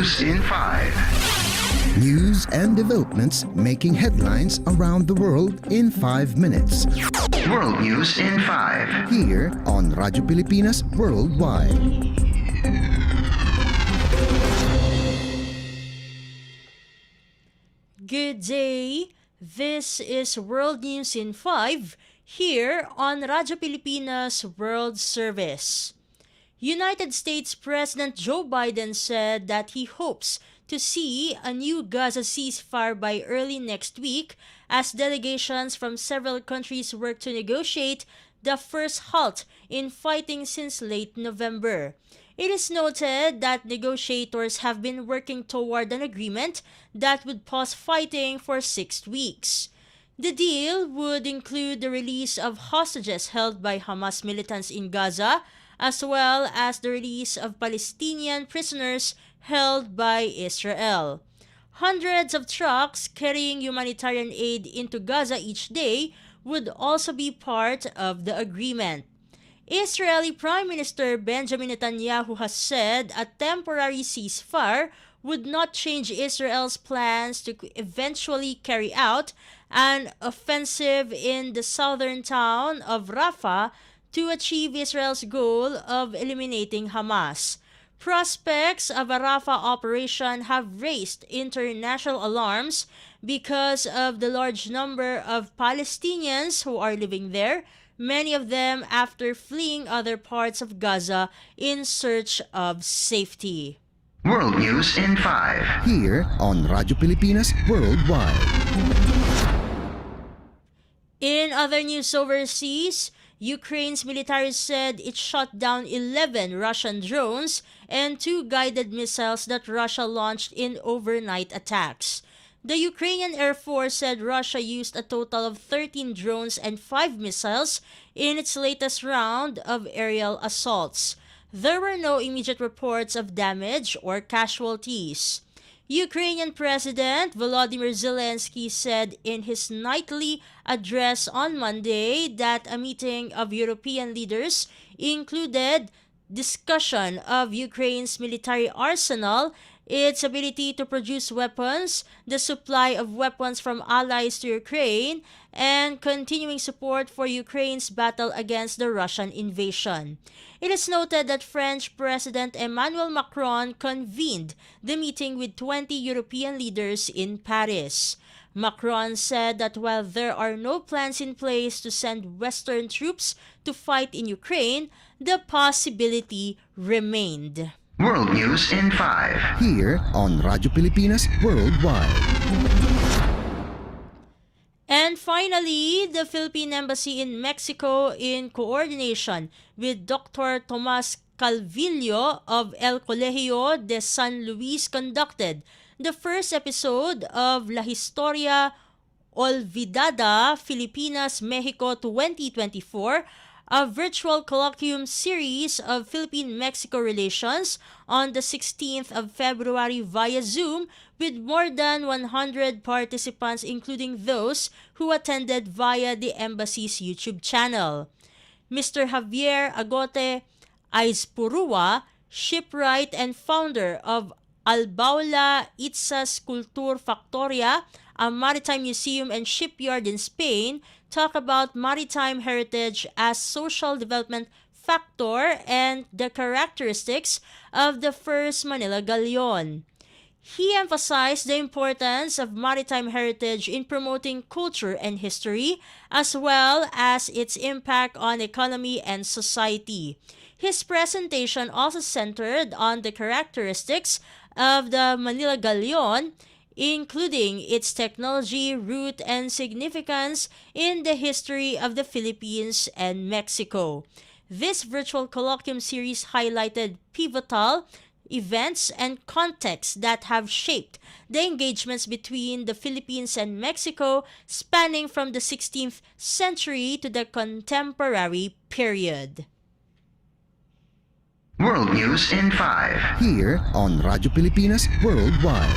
News in 5. News and developments making headlines around the world in 5 minutes. World News in 5. Here on Radyo Pilipinas Worldwide. Good day. This is World News in 5 here on Radyo Pilipinas World Service. United States President Joe Biden said that he hopes to see a new Gaza ceasefire by early next week as delegations from several countries work to negotiate the first halt in fighting since late November. It is noted that negotiators have been working toward an agreement that would pause fighting for 6 weeks. The deal would include the release of hostages held by Hamas militants in Gaza, as well as the release of Palestinian prisoners held by Israel. Hundreds of trucks carrying humanitarian aid into Gaza each day would also be part of the agreement. Israeli Prime Minister Benjamin Netanyahu has said a temporary ceasefire would not change Israel's plans to eventually carry out an offensive in the southern town of Rafah to achieve Israel's goal of eliminating Hamas. Prospects of a Rafah operation have raised international alarms because of the large number of Palestinians who are living there, many of them after fleeing other parts of Gaza in search of safety. World News in 5. Here on Radyo Pilipinas Worldwide. In other news overseas, Ukraine's military said it shot down 11 Russian drones and 2 guided missiles that Russia launched in overnight attacks. The Ukrainian Air Force said Russia used a total of 13 drones and 5 missiles in its latest round of aerial assaults. There were no immediate reports of damage or casualties. Ukrainian President Volodymyr Zelensky said in his nightly address on Monday that a meeting of European leaders included discussion of Ukraine's military arsenal, its ability to produce weapons, the supply of weapons from allies to Ukraine, and continuing support for Ukraine's battle against the Russian invasion. It is noted that French President Emmanuel Macron convened the meeting with 20 European leaders in Paris. Macron said that while there are no plans in place to send Western troops to fight in Ukraine, the possibility remained. World News in 5. Here on Radyo Pilipinas Worldwide. And finally, the Philippine Embassy in Mexico, in coordination with Dr. Tomas Calvillo of El Colegio de San Luis, conducted the first episode of La Historia Olvidada Filipinas-Mexico 2024, a virtual colloquium series of Philippine-Mexico relations on the 16th of February via Zoom with more than 100 participants, including those who attended via the embassy's YouTube channel. Mr. Javier Agote Aizpurua, shipwright and founder of Albaula Itzas Cultur Factoria, a maritime museum and shipyard in Spain, talk about maritime heritage as social development factor and the characteristics of the first Manila galleon. He emphasized the importance of maritime heritage in promoting culture and history, as well as its impact on economy and society. His presentation also centered on the characteristics of the Manila galleon, including its technology, route, and significance in the history of the Philippines and Mexico. This virtual colloquium series highlighted pivotal events and contexts that have shaped the engagements between the Philippines and Mexico, spanning from the 16th century to the contemporary period. World News in 5. Here on Radyo Pilipinas Worldwide.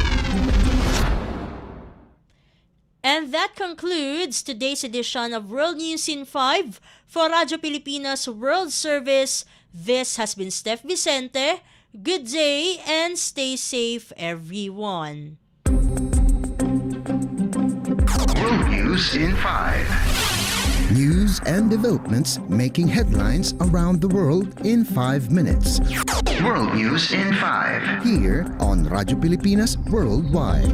And that concludes today's edition of World News in 5 for Radyo Pilipinas World Service. This has been Steph Vicente Good day and stay safe, everyone. World News in 5. News and developments making headlines around the world in 5 minutes. World News in 5. Here on Radyo Pilipinas Worldwide.